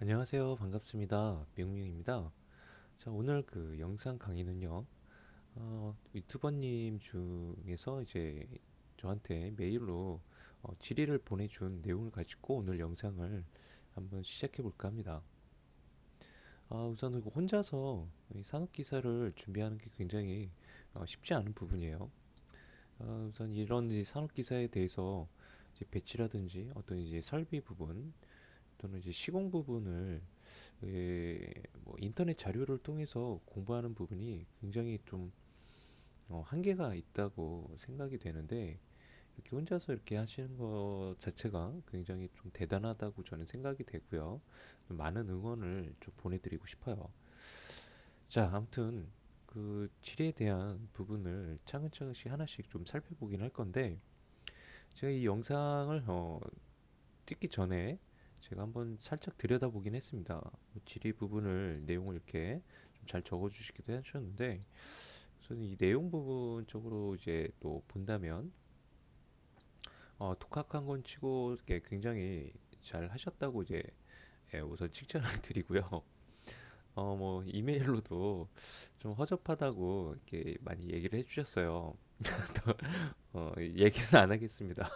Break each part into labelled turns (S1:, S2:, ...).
S1: 안녕하세요. 반갑습니다. 명명입니다. 자, 오늘 그 영상 강의는요, 유튜버님 중에서 이제 저한테 메일로 질의를 보내준 내용을 가지고 오늘 영상을 한번 시작해 볼까 합니다. 우선 혼자서 이 산업기사를 준비하는 게 굉장히 쉽지 않은 부분이에요. 우선 이런 이제 산업기사에 대해서 이제 배치라든지 어떤 이제 설비 부분 또는 이제 시공 부분을 뭐 인터넷 자료를 통해서 공부하는 부분이 굉장히 좀 한계가 있다고 생각이 되는데 이렇게 혼자서 이렇게 하시는 것 자체가 굉장히 좀 대단하다고 저는 생각이 되고요. 좀 많은 응원을 좀 보내드리고 싶어요. 자, 아무튼 그 질에 대한 부분을 차근차근씩 하나씩 좀 살펴보긴 할 건데 제가 이 영상을 찍기 전에 제가 한번 살짝 들여다보긴 했습니다. 지리 부분을 내용을 이렇게 좀 잘 적어주시기도 하셨는데 우선 이 내용 부분 쪽으로 이제 또 본다면 독학한 건 치고 이렇게 굉장히 잘 하셨다고 이제 우선 칭찬을 드리고요. 뭐 이메일로도 좀 허접하다고 이렇게 많이 얘기를 해주셨어요. 얘기는 안 하겠습니다.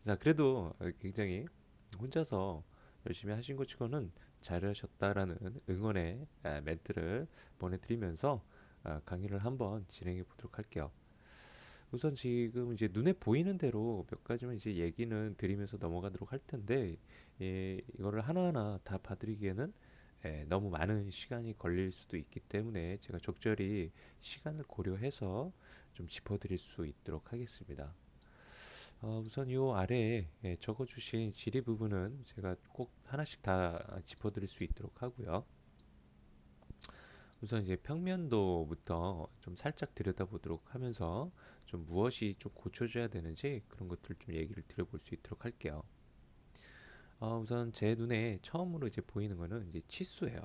S1: 자, 그래도 굉장히 혼자서 열심히 하신 것 치고는 잘하셨다라는 응원의 멘트를 보내드리면서 강의를 한번 진행해 보도록 할게요. 우선 지금 이제 눈에 보이는 대로 몇 가지만 이제 얘기는 드리면서 넘어가도록 할 텐데, 이거를 하나하나 다 봐드리기에는 너무 많은 시간이 걸릴 수도 있기 때문에 제가 적절히 시간을 고려해서 좀 짚어드릴 수 있도록 하겠습니다. 우선 요 아래에 적어주신 지리 부분은 제가 꼭 하나씩 다 짚어드릴 수 있도록 하고요. 우선 이제 평면도부터 좀 살짝 들여다보도록 하면서 좀 무엇이 좀 고쳐져야 되는지 그런 것들을 좀 얘기를 드려볼 수 있도록 할게요. 우선 제 눈에 처음으로 이제 보이는 거는 이제 치수예요.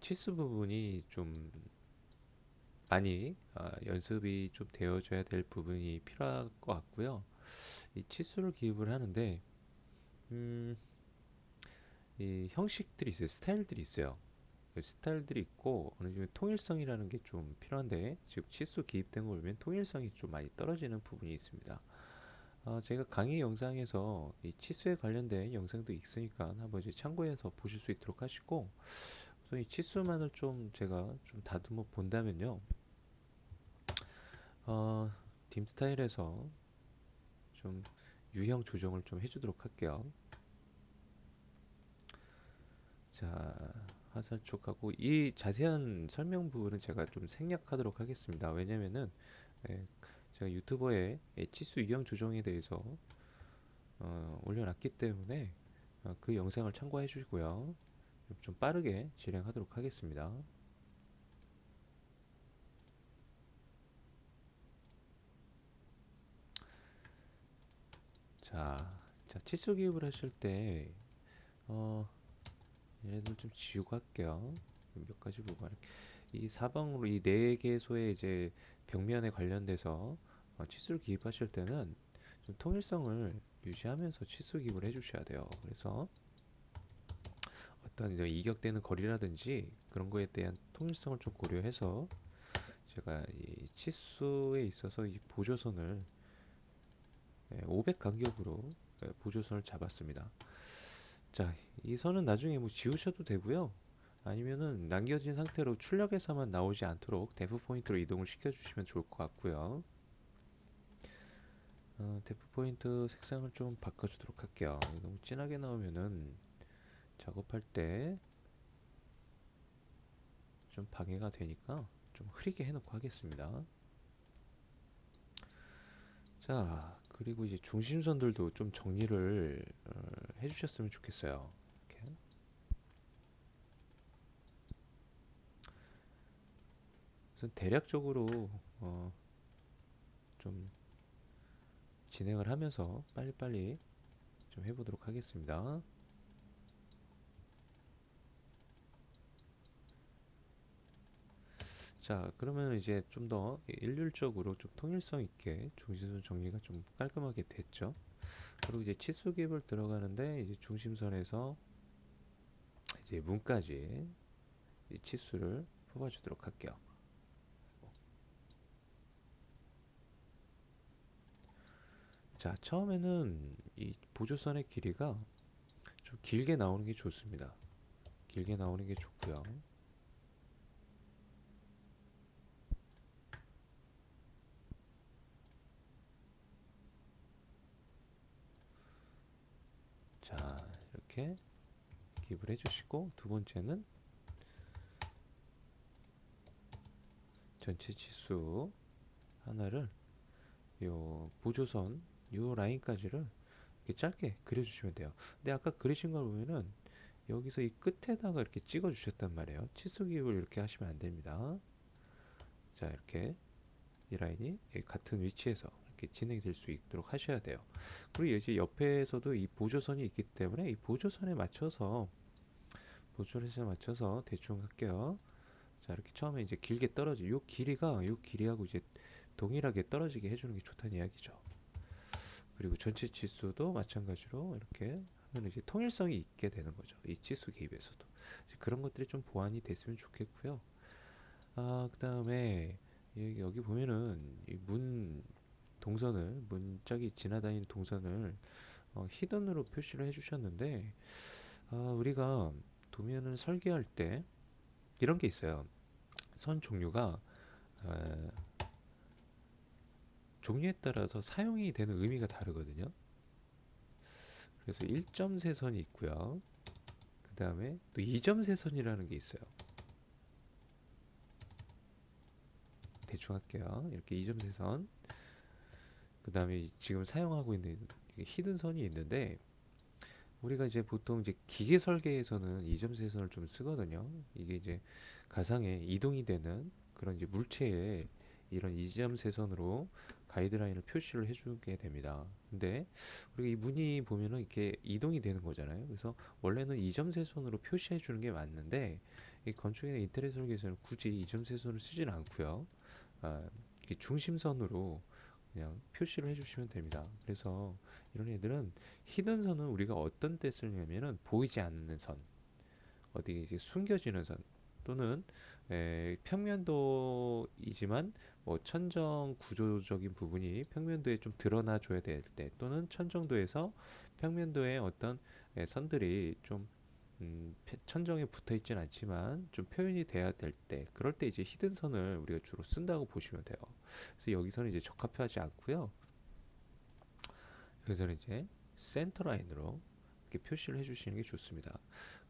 S1: 치수 부분이 좀 많이 연습이 좀 되어져야 될 부분이 필요할 것 같고요. 이 치수를 기입을 하는데 음, 이 형식들이 있어요. 스타일들이 있어요. 그 스타일들이 있고 어느 정도 통일성이라는 게 좀 필요한데 지금 치수 기입된 거 보면 통일성이 좀 많이 떨어지는 부분이 있습니다. 제가 강의 영상에서 이 치수에 관련된 영상도 있으니까 한번 이제 참고해서 보실 수 있도록 하시고 우선 이 치수만을 좀 제가 좀 다듬어 본다면요. 어, 딤 스타일에서 좀 유형 조정을 좀 해주도록 할게요. 자, 화살 쪽하고 이 자세한 설명 부분은 제가 좀 생략하도록 하겠습니다. 왜냐면은 예, 제가 유튜버의 치수 유형 조정에 대해서 올려놨기 때문에 그 영상을 참고해 주시고요. 좀 빠르게 진행하도록 하겠습니다. 자, 자 치수 기입을 하실 때 어, 얘네들 좀 지우고 할게요. 몇 가지 부분 이 사방으로 이 네 개소의 이제 벽면에 관련돼서 치수를 기입하실 때는 좀 통일성을 유지하면서 치수 기입을 해주셔야 돼요. 그래서 어떤 이제 이격되는 거리라든지 그런 거에 대한 통일성을 좀 고려해서 제가 이 치수에 있어서 이 보조선을 500 간격으로 보조선을 잡았습니다. 자, 이 선은 나중에 뭐 지우셔도 되고요. 아니면은 남겨진 상태로 출력에서만 나오지 않도록 데프 포인트로 이동을 시켜주시면 좋을 것 같고요. 데프 포인트 색상을 좀 바꿔주도록 할게요. 너무 진하게 나오면은 작업할 때 좀 방해가 되니까 좀 흐리게 해놓고 하겠습니다. 자, 그리고 이제 중심선들도 좀 정리를 해주셨으면 좋겠어요. 이렇게. 우선 대략적으로 좀 진행을 하면서 빨리빨리 좀 해보도록 하겠습니다. 자, 그러면 이제 좀 더 일률적으로 좀 통일성 있게 중심선 정리가 좀 깔끔하게 됐죠. 그리고 이제 치수 기입을 들어가는데 이제 중심선에서 이제 문까지 이 치수를 뽑아주도록 할게요. 자, 처음에는 이 보조선의 길이가 좀 길게 나오는 게 좋습니다. 길게 나오는 게 좋고요. 자, 이렇게 기입을 해주시고, 두 번째는 전체 치수 하나를 요 보조선 요 라인까지를 이렇게 짧게 그려주시면 돼요. 근데 아까 그리신 걸 보면은 여기서 이 끝에다가 이렇게 찍어 주셨단 말이에요. 치수 기입을 이렇게 하시면 안 됩니다. 자, 이렇게 이 라인이 같은 위치에서 이렇게 진행될 수 있도록 하셔야 돼요. 그리고 이제 옆에서도 이 보조선이 있기 때문에 이 보조선에 맞춰서 대충 할게요. 자, 이렇게 처음에 이제 길게 떨어지 요 길이가 요 길이하고 이제 동일하게 떨어지게 해주는 게 좋다는 이야기죠. 그리고 전체 치수도 마찬가지로 이렇게 하면 이제 통일성이 있게 되는 거죠. 이 치수 기입에서도 그런 것들이 좀 보완이 됐으면 좋겠고요. 아, 그다음에 여기 보면은 이 문 동선을 문짝이 지나다니는 동선을 히든으로 표시를 해주셨는데 우리가 도면을 설계할 때 이런 게 있어요. 선 종류가 어, 종류에 따라서 사용이 되는 의미가 다르거든요. 그래서 1점세선이 있고요. 그 다음에 또 2점세선이라는 게 있어요. 대충 할게요. 이렇게 2점세선. 그 다음에 지금 사용하고 있는 히든 선이 있는데 우리가 이제 보통 이제 기계 설계에서는 2점세선을 좀 쓰거든요. 이게 이제 가상에 이동이 되는 그런 이제 물체에 이런 2점세선으로 가이드라인을 표시를 해주게 됩니다. 근데 우리가 이 문이 보면은 이렇게 이동이 되는 거잖아요. 그래서 원래는 2점세선으로 표시해 주는 게 맞는데 이 건축이나 인테리어 설계에서는 굳이 2점세선을 쓰진 않고요. 이렇게 중심선으로 그냥 표시를 해주시면 됩니다. 그래서 이런 애들은 히든 선은 우리가 어떤 때 쓰냐면은 보이지 않는 선, 어디 이제 숨겨지는 선 또는 평면도이지만 뭐 천정 구조적인 부분이 평면도에 좀 드러나 줘야 될 때 또는 천정도에서 평면도에 어떤 선들이 좀 천정에 붙어 있진 않지만 좀 표현이 돼야 될 때 그럴 때 이제 히든 선을 우리가 주로 쓴다고 보시면 돼요. 그래서 여기서는 이제 적합하지 않고요. 여기서는 이제 센터 라인으로 이렇게 표시를 해주시는 게 좋습니다.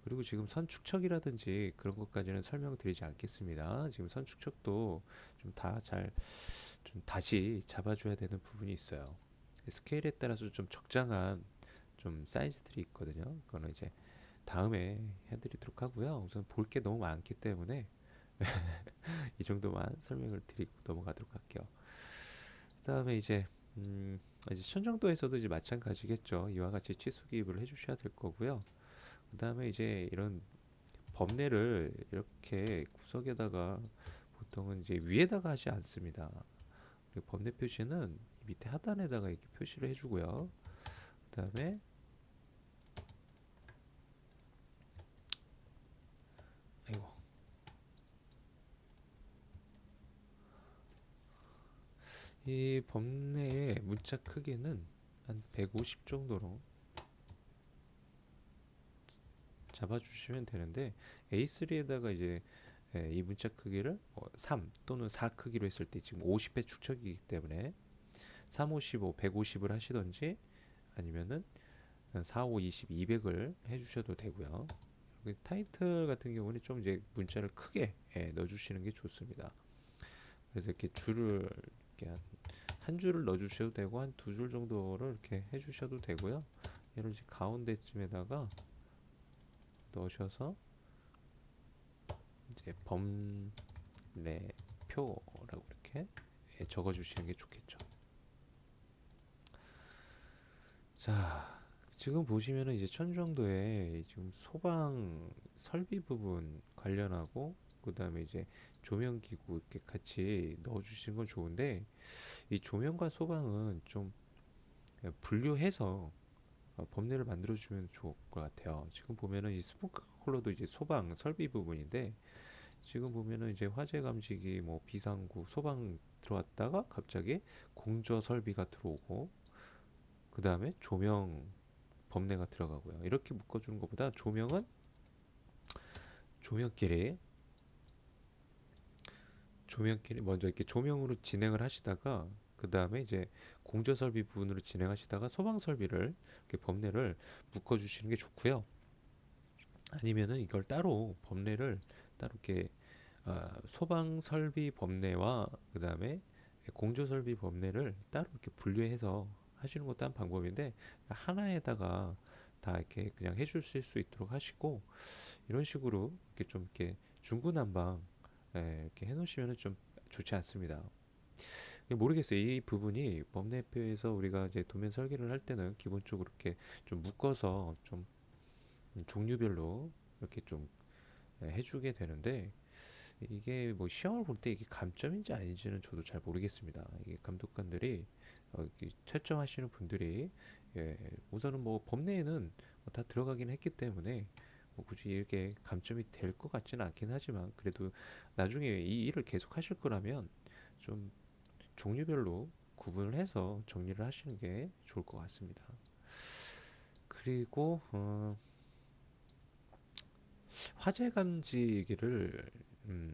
S1: 그리고 지금 선 축척이라든지 그런 것까지는 설명드리지 않겠습니다. 지금 선 축척도 좀 다 잘 좀 다시 잡아줘야 되는 부분이 있어요. 스케일에 따라서 좀 적당한 좀 사이즈들이 있거든요. 그거는 이제 다음에 해드리도록 하고요. 우선 볼 게 너무 많기 때문에 이 정도만 설명을 드리고 넘어가도록 할게요. 그다음에 이제 천정도에서도 이제 마찬가지겠죠. 이와 같이 치수 기입을 해주셔야 될 거고요. 그다음에 이제 이런 범례를 이렇게 구석에다가 보통은 이제 위에다가 하지 않습니다. 범례 표시는 밑에 하단에다가 이렇게 표시를 해주고요. 그다음에 아이고 이 범례의 문자 크기는 한 150 정도로 잡아주시면 되는데 A3에다가 이제 이 문자 크기를 3 또는 4 크기로 했을 때 지금 50회 축척이기 때문에 3, 55, 150을 하시던지 아니면은 4, 5, 20, 200을 해주셔도 되고요. 타이틀 같은 경우는 좀 이제 문자를 크게 넣어주시는 게 좋습니다. 그래서 이렇게 줄을 이렇게 한 줄을 넣어주셔도 되고 한 두 줄 정도를 이렇게 해주셔도 되고요. 얘를 이제 가운데쯤에다가 넣으셔서 이제 범례표라고 이렇게 적어주시는 게 좋겠죠. 자, 지금 보시면은 이제 천정도에 지금 소방 설비 부분 관련하고 그다음에 이제 조명 기구 이렇게 같이 넣어주시는 건 좋은데 이 조명과 소방은 좀 분류해서 범례를 만들어주면 좋을 것 같아요. 지금 보면은 이 스모크 컬러도 이제 소방 설비 부분인데 지금 보면은 이제 화재 감지기 뭐 비상구 소방 들어왔다가 갑자기 공조 설비가 들어오고 그 다음에 조명 범례가 들어가고요. 이렇게 묶어주는 것보다 조명끼리 조명끼리 먼저 이렇게 조명으로 진행을 하시다가 그 다음에 이제 공조 설비 부분으로 진행하시다가 소방 설비를 이렇게 범례를 묶어주시는 게 좋고요. 아니면은 이걸 따로 범례를 따로 이렇게 소방 설비 범례와 그 다음에 공조 설비 범례를 따로 이렇게 분류해서 하시는 것도 한 방법인데 하나에다가 다 이렇게 그냥 해줄 수 있도록 하시고 이런 식으로 이렇게 좀 이렇게 중구난방 이렇게 해놓으시면 좀 좋지 않습니다. 모르겠어요. 이 부분이 범례표에서 우리가 이제 도면 설계를 할 때는 기본적으로 이렇게 좀 묶어서 좀 종류별로 이렇게 좀 해주게 되는데 이게 뭐 시험을 볼 때 이게 감점인지 아닌지는 저도 잘 모르겠습니다. 이게 감독관들이 이렇게 채점하시는 분들이 우선은 뭐 법내에는 뭐다 들어가긴 했기 때문에 뭐 굳이 이렇게 감점이 될 것 같지는 않긴 하지만 그래도 나중에 이 일을 계속 하실 거라면 좀 종류별로 구분을 해서 정리를 하시는 게 좋을 것 같습니다. 그리고 화재 감지기를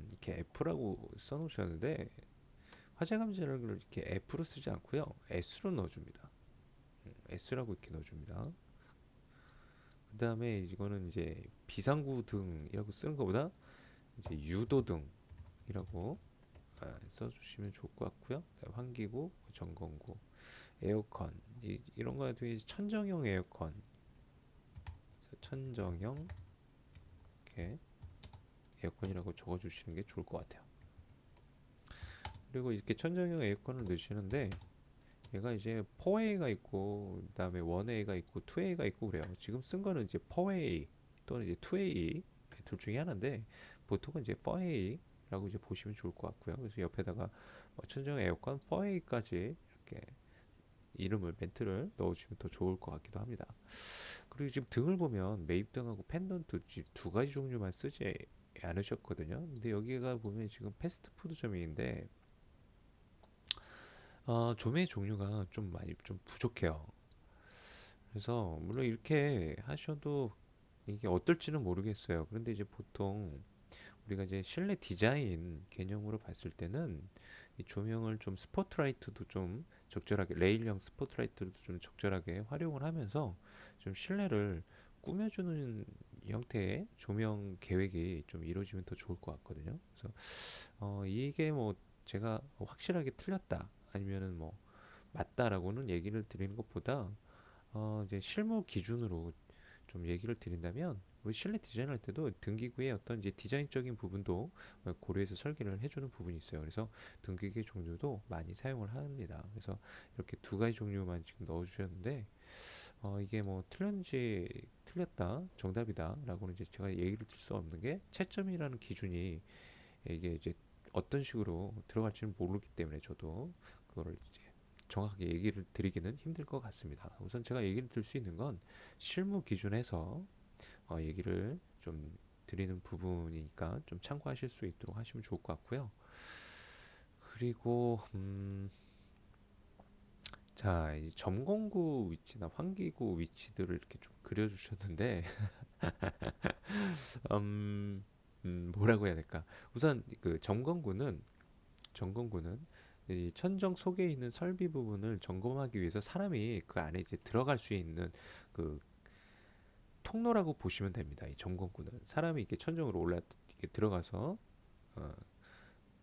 S1: 이렇게 F라고 써놓으셨는데 화재 감지를 이렇게 F로 쓰지 않고요 S로 넣어줍니다. S라고 이렇게 넣어줍니다. 그 다음에 이거는 이제 비상구 등이라고 쓰는 것보다 이제 유도등이라고 써주시면 좋을 것 같고요. 환기구, 점검구, 에어컨 이런 거 같은 천정형 에어컨, 천정형 이렇게 에어컨이라고 적어주시는 게 좋을 것 같아요. 그리고 이렇게 천정형 에어컨을 넣으시는데 얘가 이제 4A가 있고 그다음에 1A가 있고 2A가 있고 그래요. 지금 쓴 거는 이제 4A 또는 이제 2A 둘 중에 하나인데 보통은 이제 4A라고 이제 보시면 좋을 것 같고요. 그래서 옆에다가 천정 에어컨 4A까지 이렇게 이름을 멘트를 넣어주시면 더 좋을 것 같기도 합니다. 그리고 지금 등을 보면 매입등하고 펜던트 두 가지 종류만 쓰지 않으셨거든요. 근데 여기가 보면 지금 패스트푸드점인데 조매 종류가 좀 많이 좀 부족해요. 그래서 물론 이렇게 하셔도 이게 어떨지는 모르겠어요. 그런데 이제 보통 우리가 이제 실내 디자인 개념으로 봤을 때는 이 조명을 좀 스포트라이트도 좀 적절하게 레일형 스포트라이트도 좀 적절하게 활용을 하면서 좀 실내를 꾸며주는 형태의 조명 계획이 좀 이루어지면 더 좋을 것 같거든요. 그래서 이게 뭐 제가 확실하게 틀렸다 아니면은 뭐 맞다라고는 얘기를 드리는 것보다 이제 실무 기준으로 좀 얘기를 드린다면 우리 실내 디자인할 때도 등기구의 어떤 이제 디자인적인 부분도 고려해서 설계를 해주는 부분이 있어요. 그래서 등기구의 종류도 많이 사용을 합니다. 그래서 이렇게 두 가지 종류만 지금 넣어주셨는데 이게 뭐 틀렸는지 틀렸다 정답이다라고는 이제 제가 얘기를 들 수 없는 게 채점이라는 기준이 이게 이제 어떤 식으로 들어갈지는 모르기 때문에 저도 그거를 이제 정확하게 얘기를 드리기는 힘들 것 같습니다. 우선 제가 얘기를 들 수 있는 건 실무 기준에서 얘기를 좀 드리는 부분이니까 좀 참고하실 수 있도록 하시면 좋을 것 같고요. 그리고 자, 이 점검구 위치나 환기구 위치들을 이렇게 좀 그려주셨는데 음, 뭐라고 해야 될까? 우선 그 점검구는 이 천정 속에 있는 설비 부분을 점검하기 위해서 사람이 그 안에 이제 들어갈 수 있는 그 통로라고 보시면 됩니다. 이 점검구는 사람이 이렇게 천정으로 이렇게 들어가서 어,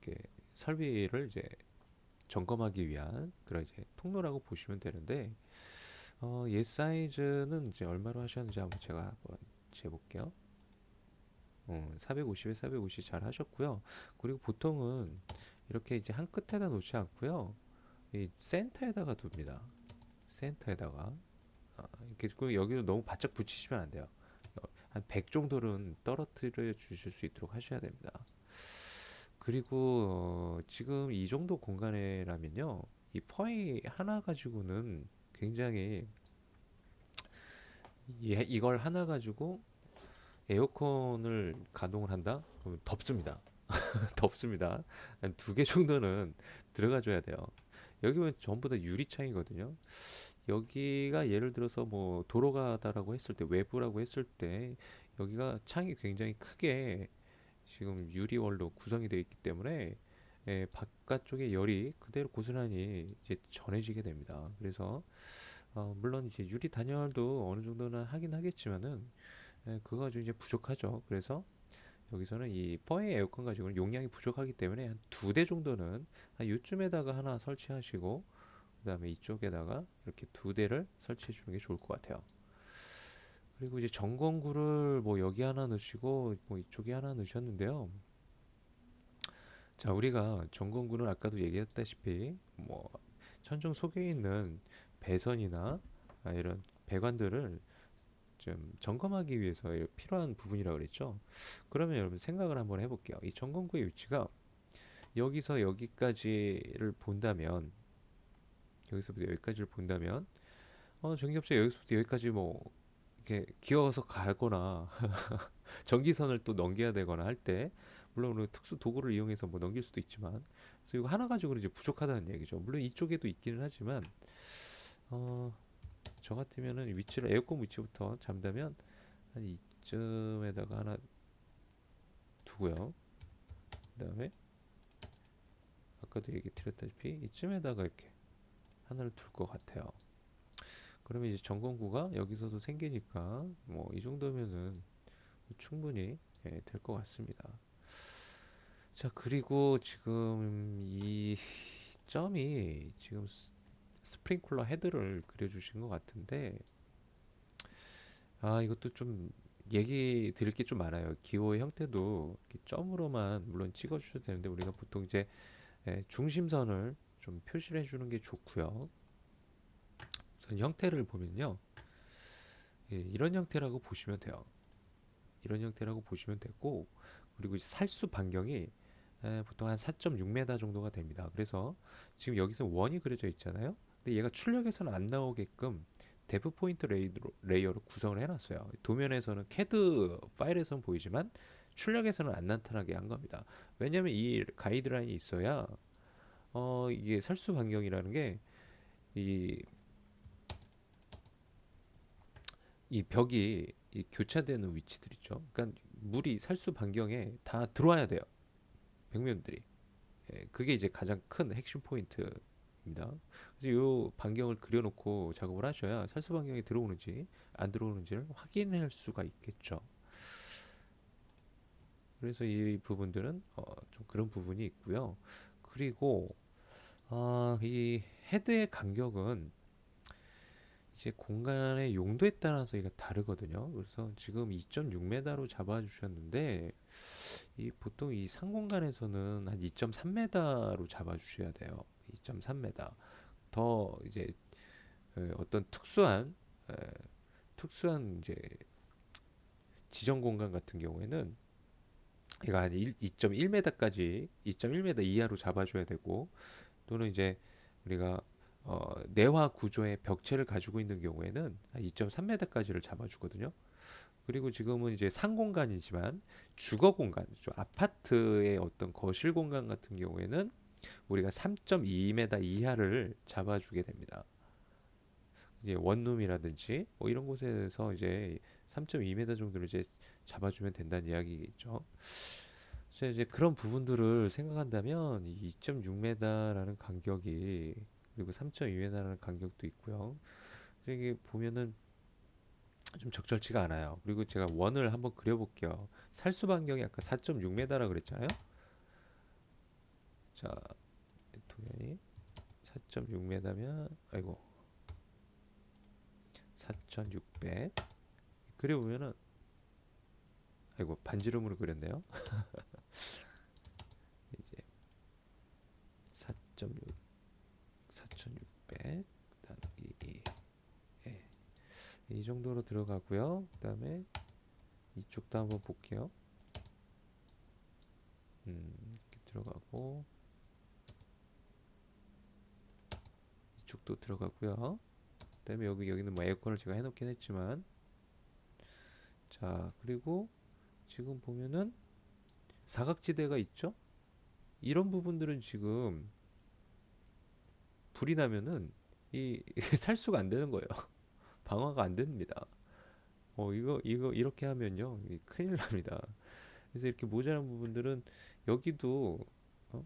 S1: 이렇게 설비를 이제 점검하기 위한 그런 이제 통로라고 보시면 되는데 얘 사이즈는 이제 얼마로 하셨는지 한번 제가 한번 재볼게요. 450에 450 잘 하셨고요. 그리고 보통은 이렇게 이제 한 끝에다 놓지 않고요. 이 센터에다가 둡니다. 센터에다가 이렇게 그 여기도 너무 바짝 붙이시면 안 돼요. 한 100 정도는 떨어뜨려 주실 수 있도록 하셔야 됩니다. 그리고 지금 이 정도 공간에라면요. 이 퍼이 하나 가지고는 굉장히 이걸 하나 가지고 에어컨을 가동을 한다? 그러면 덥습니다. 덥습니다. 한 두 개 정도는 들어가줘야 돼요. 여기 보면 전부 다 유리창이거든요. 여기가 예를 들어서 뭐 도로 가다라고 했을 때, 외부라고 했을 때, 여기가 창이 굉장히 크게 지금 유리월로 구성이 되어 있기 때문에 바깥쪽에 열이 그대로 고스란히 이제 전해지게 됩니다. 그래서 물론 이제 유리 단열도 어느 정도는 하긴 하겠지만은 그거 가지고 이제 부족하죠. 그래서 여기서는 이 퍼의 에어컨 가지고는 용량이 부족하기 때문에 한 두 대 정도는 한 요쯤에다가 하나 설치하시고 그다음에 이쪽에다가 이렇게 두 대를 설치해 주는 게 좋을 것 같아요. 그리고 이제 전건구를 뭐 여기 하나 넣으시고 뭐 이쪽에 하나 넣으셨는데요. 자, 우리가 전건구는 아까도 얘기했다시피 뭐 천정 속에 있는 배선이나 이런 배관들을 좀 점검하기 위해서 필요한 부분이라고 그랬죠. 그러면 여러분 생각을 한번 해볼게요. 이 전건구의 위치가 여기서 여기까지를 본다면 여기서부터 여기까지를 본다면 전기업체 여기서부터 여기까지 뭐 이렇게 기어서 가거나 전기선을 또 넘겨야 되거나 할 때 물론 우리 특수 도구를 이용해서 뭐 넘길 수도 있지만 그래서 이거 하나 가지고 이제 부족하다는 얘기죠. 물론 이쪽에도 있기는 하지만 어, 저 같으면은 위치를 에어컨 위치부터 잡다면 한 이쯤에다가 하나 두고요. 그다음에 아까도 얘기 드렸다시피 이쯤에다가 이렇게 하나를 둘 것 같아요. 그러면 이제 전건구가 여기서도 생기니까 뭐 이 정도면은 충분히 될 것 같습니다. 자, 그리고 지금 이 점이 지금 스프링클러 헤드를 그려주신 것 같은데 이것도 좀 얘기 드릴 게 좀 많아요. 기호의 형태도 이렇게 점으로만 물론 찍어주셔도 되는데 우리가 보통 이제 중심선을 좀 표시를 해주는 게 좋고요. 우선 형태를 보면요, 이런 형태라고 보시면 돼요. 이런 형태라고 보시면 되고 그리고 이제 살수 반경이 보통 한 4.6m 정도가 됩니다. 그래서 지금 여기서 원이 그려져 있잖아요. 근데 얘가 출력에서는 안 나오게끔 데프 포인트 레이어로 구성을 해놨어요. 도면에서는 CAD 파일에서는 보이지만 출력에서는 안 나타나게 한 겁니다. 왜냐하면 이 가이드라인이 있어야 이게 살수 반경이라는 게 이 이 벽이 이 교차되는 위치들 있죠. 그러니까 물이 살수 반경에 다 들어와야 돼요. 벽면들이. 그게 이제 가장 큰 핵심 포인트입니다. 그래서 이 반경을 그려놓고 작업을 하셔야 살수 반경이 들어오는지 안 들어오는지를 확인할 수가 있겠죠. 그래서 이 부분들은 좀 그런 부분이 있고요. 그리고 이 헤드의 간격은 이제 공간의 용도에 따라서 이게 다르거든요. 그래서 지금 2.6m로 잡아주셨는데 이 보통 이 상공간에서는 한 2.3m로 잡아주셔야 돼요. 2.3m. 더 이제 어떤 에, 특수한 이제 지정 공간 같은 경우에는 이거 한 2.1m까지 2.1m 이하로 잡아줘야 되고 또는 이제 우리가 내화 구조의 벽체를 가지고 있는 경우에는 한 2.3m까지를 잡아주거든요. 그리고 지금은 이제 상공간이지만 주거 공간, 좀 아파트의 어떤 거실 공간 같은 경우에는 우리가 3.2m 이하를 잡아주게 됩니다. 이제 원룸이라든지 뭐 이런 곳에서 이제 3.2m 정도를 이제 잡아주면 된다는 이야기겠죠. 그래서 이제 그런 부분들을 생각한다면 이 2.6m라는 간격이 그리고 3.2m라는 간격도 있고요. 그래서 이게 보면은 좀 적절치가 않아요. 그리고 제가 원을 한번 그려볼게요. 살수 반경이 아까 4.6m라 그랬잖아요. 자, 도면이 4.6m면 아이고 4,600 그려보면은 아이고 반지름으로 그렸네요. 이제 4.6 4,600 그다음 예, 이 정도로 들어가고요. 그다음에 이쪽도 한번 볼게요. 이렇게 들어가고 이쪽도 들어가고요. 그다음에 여기는 뭐 에어컨을 제가 해놓긴 했지만 자, 그리고 지금 보면은 사각지대가 있죠? 이런 부분들은 지금 불이 나면은 이 살 수가 안 되는 거예요. 방어가 안 됩니다. 이거 이렇게 하면요, 큰일 납니다. 그래서 이렇게 모자란 부분들은 여기도 어?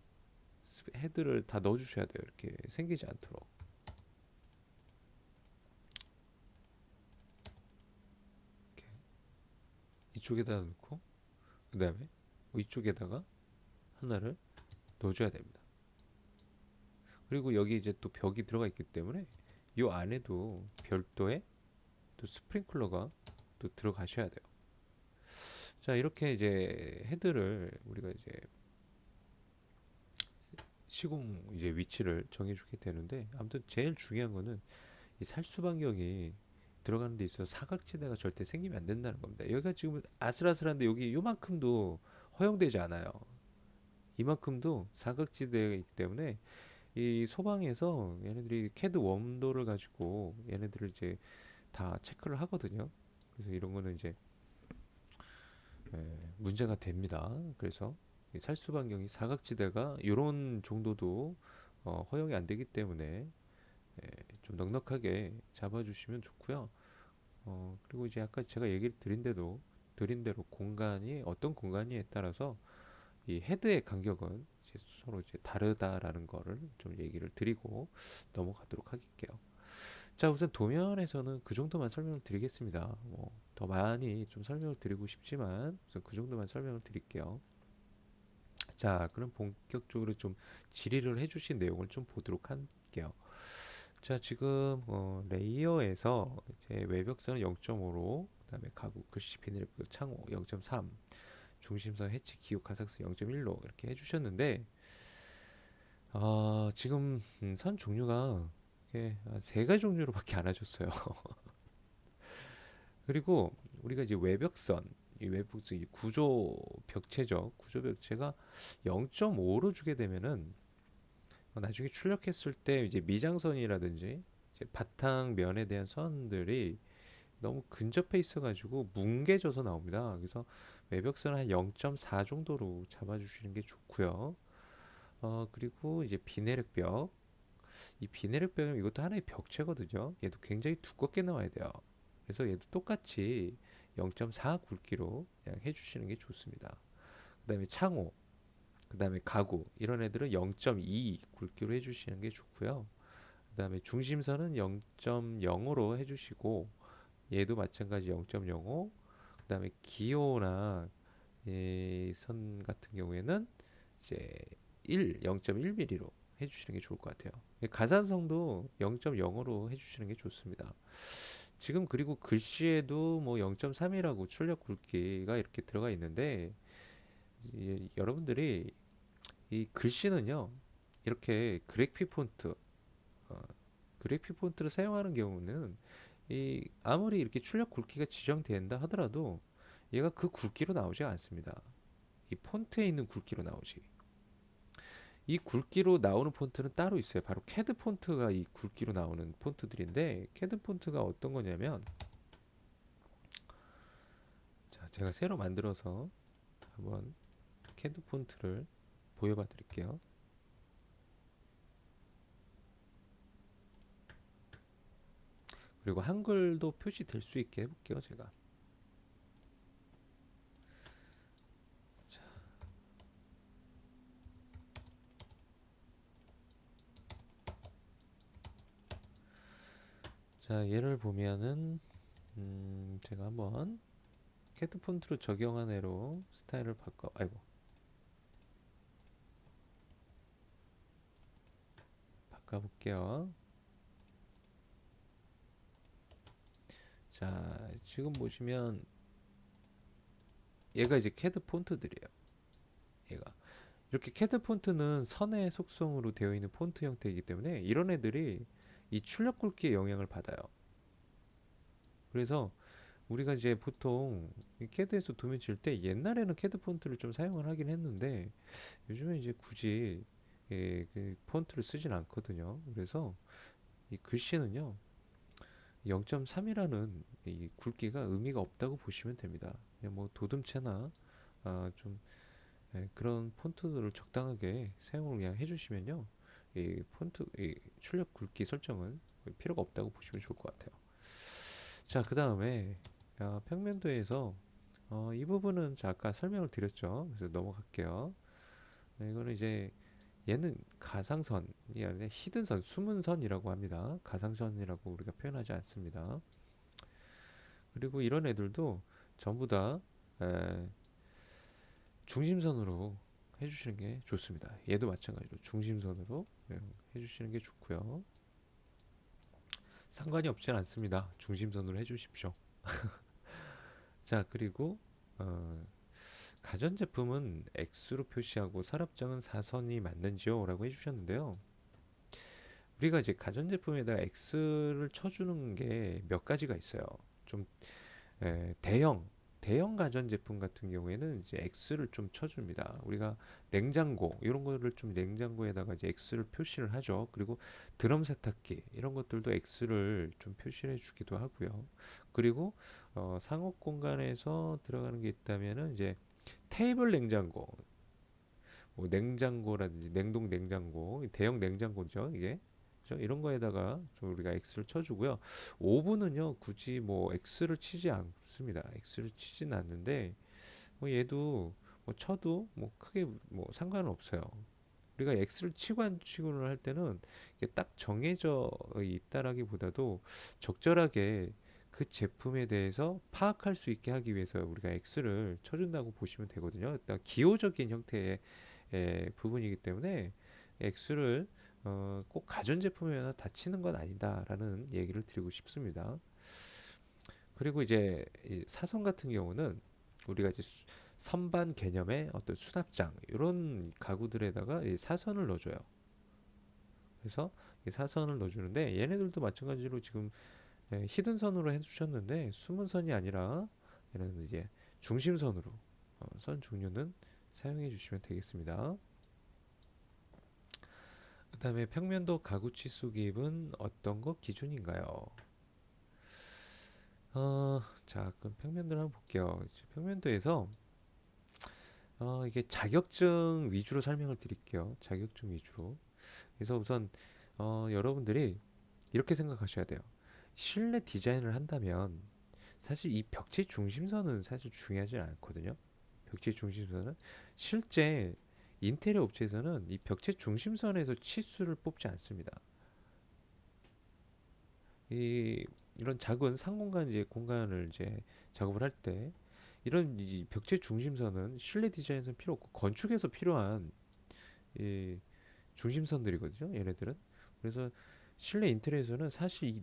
S1: 헤드를 다 넣어주셔야 돼요. 이렇게 생기지 않도록. 이렇게 이쪽에다 놓고 그다음에 이쪽에다가 하나를 넣어줘야 됩니다. 그리고 여기 이제 또 벽이 들어가 있기 때문에 이 안에도 별도의 또 스프링클러가 또 들어가셔야 돼요. 자, 이렇게 이제 헤드를 우리가 이제 시공 이제 위치를 정해주게 되는데, 아무튼 제일 중요한 거는 이 살수 반경이 들어가는 데 있어서 사각지대가 절대 생기면 안 된다는 겁니다. 여기가 지금 아슬아슬한데 여기 요만큼도 허용되지 않아요. 이만큼도 사각지대이기 때문에 이 소방에서 얘네들이 캐드 웜도를 가지고 얘네들을 이제 다 체크를 하거든요. 그래서 이런 거는 이제 문제가 됩니다. 그래서 이 살수 반경이 사각지대가 이런 정도도 허용이 안 되기 때문에 좀 넉넉하게 잡아주시면 좋고요. 그리고 이제 아까 제가 얘기를 드린 대로 공간이 어떤 공간이에 따라서 이 헤드의 간격은 이제 서로 이제 다르다라는 거를 좀 얘기를 드리고 넘어가도록 할게요. 자, 우선 도면에서는 그 정도만 설명을 드리겠습니다. 더 많이 좀 설명을 드리고 싶지만 우선 그 정도만 설명을 드릴게요. 자, 그럼 본격적으로 좀 질의를 해주신 내용을 좀 보도록 할게요. 자, 지금 레이어에서 이제 외벽선은 0.5로, 그다음에 가구, 글씨, 비닐, 창호 0.3, 중심선, 해치, 기호, 가삭선 0.1로 이렇게 해주셨는데, 지금 선 종류가 세 가지 종류로밖에 안 하셨어요. 그리고 우리가 이제 외벽선, 이 외벽선 이 구조 벽체죠. 구조 벽체가 0.5로 주게 되면은 나중에 출력했을 때 이제 미장선이라든지 이제 바탕면에 대한 선들이 너무 근접해 있어가지고 뭉개져서 나옵니다. 그래서 외벽선은 한 0.4 정도로 잡아주시는 게 좋고요. 그리고 이제 비내력벽. 이 비내력벽은 이것도 하나의 벽체거든요. 얘도 굉장히 두껍게 나와야 돼요. 그래서 얘도 똑같이 0.4 굵기로 그냥 해주시는 게 좋습니다. 그 다음에 창호, 그 다음에 가구 이런 애들은 0.2 굵기로 해주시는 게 좋고요. 그 다음에 중심선은 0.0으로 해주시고 얘도 마찬가지 0.05. 그 다음에 기호나 선 같은 경우에는 이제 0.1mm로 해주시는 게 좋을 것 같아요. 가산성도 0.0으로 해주시는 게 좋습니다. 지금 그리고 글씨에도 뭐 0.3이라고 출력 굵기가 이렇게 들어가 있는데, 여러분들이 이 글씨는요 이렇게 어, 그래픽 폰트를 사용하는 경우는 이 아무리 이렇게 출력 굵기가 지정된다 하더라도 얘가 그 굵기로 나오지 않습니다. 이 폰트에 있는 굵기로 나오지. 이 굵기로 나오는 폰트는 따로 있어요. 바로 캐드 폰트가 이 굵기로 나오는 폰트들인데, 캐드 폰트가 어떤 거냐면, 자, 제가 새로 만들어서 한번 캐드 폰트를 보여봐 드릴게요. 그리고 한글도 표시될 수 있게 해볼게요, 제가. 자, 얘를 보면은 제가 한번 캐드 폰트로 적용한 애로 스타일을 바꿔볼게요. 자, 지금 보시면 얘가 이제 캐드 폰트들이에요. 얘가 이렇게 캐드 폰트는 선의 속성으로 되어 있는 폰트 형태이기 때문에 이런 애들이 이 출력 굵기에 영향을 받아요. 그래서 우리가 이제 보통 이 캐드에서 도면 칠 때 옛날에는 캐드 폰트를 좀 사용을 하긴 했는데 요즘에 이제 굳이 그 폰트를 쓰진 않거든요. 그래서 이 글씨는요 0.3이라는 이 굵기가 의미가 없다고 보시면 됩니다. 그냥 뭐 도둠체나 좀 그런 폰트들을 적당하게 사용을 그냥 해주시면요, 이 폰트 이 출력 굵기 설정은 거의 필요가 없다고 보시면 좋을 것 같아요. 자, 그 다음에 평면도에서 이 부분은 아까 설명을 드렸죠. 그래서 넘어갈게요. 이거는 이제 얘는 가상선이 아니라 히든선, 숨은 선이라고 합니다. 가상선이라고 우리가 표현하지 않습니다. 그리고 이런 애들도 전부 다 에, 중심선으로 해주시는 게 좋습니다. 얘도 마찬가지로 중심선으로 해주시는 게 좋고요. 상관이 없진 않습니다. 중심선으로 해주십시오. 자, 그리고 어, 가전제품은 X로 표시하고 서랍장은 사선이 맞는지요? 라고 해주셨는데요. 우리가 이제 가전제품에다가 X를 쳐주는 게 몇 가지가 있어요. 좀 대형 가전제품 같은 경우에는 이제 X를 좀 쳐줍니다. 우리가 냉장고 이런 거를 좀 냉장고에다가 이제 X를 표시를 하죠. 그리고 드럼 세탁기 이런 것들도 X를 좀 표시를 해주기도 하고요. 그리고 상업 공간에서 들어가는 게 있다면은 이제 테이블 냉장고, 뭐 냉장고라든지 냉동 냉장고, 대형 냉장고죠 이게. 그죠? 이런 거에다가 좀 우리가 X를 쳐주고요. 오븐은요 굳이 뭐 X를 치지 않습니다. X를 치진 않는데 뭐 얘도 뭐 쳐도 뭐 크게 뭐 상관은 없어요. 우리가 X를 치고 안 치고를 할 때는 이게 딱 정해져 있다라기보다도 적절하게 그 제품에 대해서 파악할 수 있게 하기 위해서 우리가 X를 쳐준다고 보시면 되거든요. 일단 기호적인 형태의 부분이기 때문에 X를 꼭 가전제품에나 다 치는 건 아니다라는 얘기를 드리고 싶습니다. 그리고 이제 이 사선 같은 경우는 우리가 이제 선반 개념의 어떤 수납장 이런 가구들에다가 이 사선을 넣어줘요. 그래서 이 사선을 넣어주는데 얘네들도 마찬가지로 지금 히든 선으로 해주셨는데 숨은 선이 아니라 얘는 이제 중심선으로 선 종류는 사용해 주시면 되겠습니다. 그 다음에 평면도 가구 치수 기입은 어떤 거 기준인가요? 자, 그럼 평면도를 한번 볼게요. 평면도에서 이게 자격증 위주로 설명을 드릴게요. 자격증 위주로. 그래서 우선 여러분들이 이렇게 생각하셔야 돼요. 실내 디자인을 한다면 사실 이 벽체 중심선은 사실 중요하지 않거든요. 벽체 중심선은 실제 인테리어 업체에서는 이 벽체 중심선에서 치수를 뽑지 않습니다. 이런 작은 상공간 이제 공간을 이제 작업을 할 때 이런 이 벽체 중심선은 실내 디자인에서는 필요 없고 건축에서 필요한 이 중심선들이거든요. 얘네들은. 그래서 실내 인테리어에서는 사실 이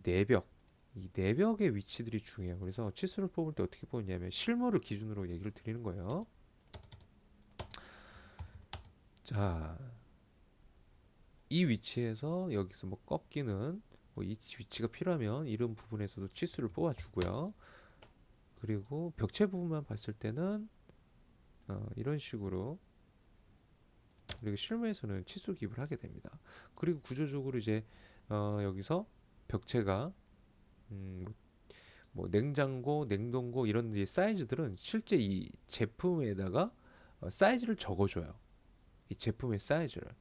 S1: 내벽의 위치들이 중요해요. 그래서 치수를 뽑을 때 어떻게 뽑냐면 실물을 기준으로 얘기를 드리는 거예요. 자, 이 위치에서 여기서 뭐 꺾이는 뭐 이 위치가 필요하면 이런 부분에서도 치수를 뽑아주고요. 그리고 벽체 부분만 봤을 때는 이런 식으로 그리고 실무에서는 치수 기입을 하게 됩니다. 그리고 구조적으로 이제 여기서 벽체가 음, 뭐 냉장고, 냉동고 이런 이제 사이즈들은 실제 이 제품에다가 사이즈를 적어줘요. 이 제품의 사이즈를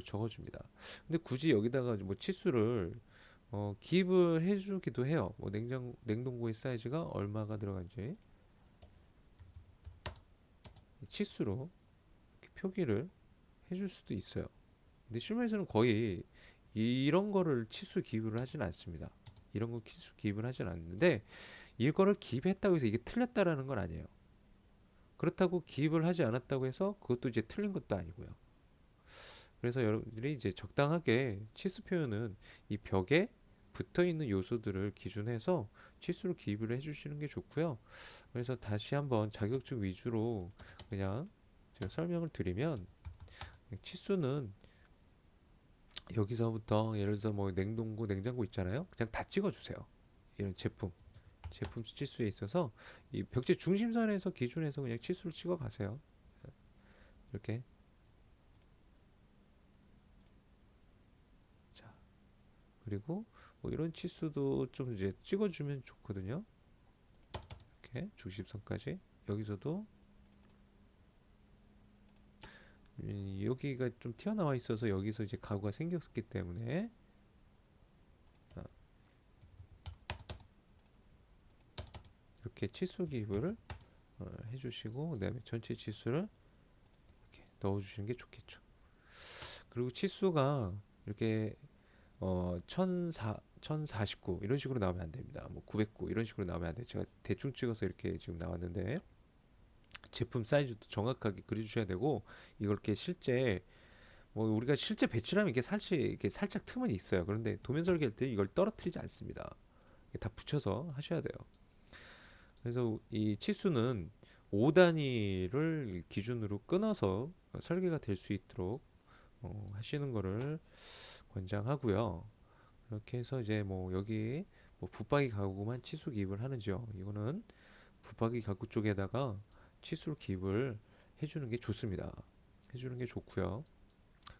S1: 적어줍니다. 근데 굳이 여기다가 뭐 치수를 기입을 해주기도 해요. 뭐 냉동고의 사이즈가 얼마가 들어간지 치수로 이렇게 표기를 해줄 수도 있어요. 근데 실무에서는 거의 이런 거를 치수 기입을 하진 않습니다. 이런 거 치수 기입을 하진 않는데 이거를 기입했다고 해서 이게 틀렸다라는 건 아니에요. 그렇다고 기입을 하지 않았다고 해서 그것도 이제 틀린 것도 아니고요. 그래서 여러분들이 이제 적당하게 치수 표현은 이 벽에 붙어 있는 요소들을 기준해서 치수를 기입을 해주시는 게 좋고요. 그래서 다시 한번 자격증 위주로 그냥 제가 설명을 드리면 치수는 여기서부터 예를 들어서 뭐 냉동고, 냉장고 있잖아요. 그냥 다 찍어주세요. 이런 제품 치수에 있어서 이 벽체 중심선에서 기준해서 그냥 치수를 찍어 가세요. 이렇게. 자, 그리고 뭐 이런 치수도 좀 이제 찍어주면 좋거든요. 이렇게 중심선까지. 여기서도 여기가 좀 튀어나와 있어서 여기서 이제 가구가 생겼기 때문에 어, 이렇게 치수 기입을 해주시고, 그다음에 전체 치수를 이렇게 넣어주시는 게 좋겠죠. 그리고 치수가 이렇게 1049 이런 식으로 나오면 안 됩니다. 뭐 909 이런 식으로 나오면 안 돼요. 제가 대충 찍어서 이렇게 지금 나왔는데, 제품 사이즈도 정확하게 그려주셔야 되고, 이걸 이렇게 실제 뭐 우리가 실제 배출하면 이게 사실 이게 살짝 틈은 있어요. 그런데 도면 설계할 때 이걸 떨어뜨리지 않습니다. 다 붙여서 하셔야 돼요. 그래서 이 치수는 5단위를 기준으로 끊어서 설계가 될 수 있도록 하시는 거를 권장하고요. 그렇게 해서 이제 뭐 여기 뭐 붙박이 가구만 치수 기입을 하는지요. 이거는 붙박이 가구 쪽에다가 치수를 기입을 해주는 게 좋습니다. 해주는 게 좋고요.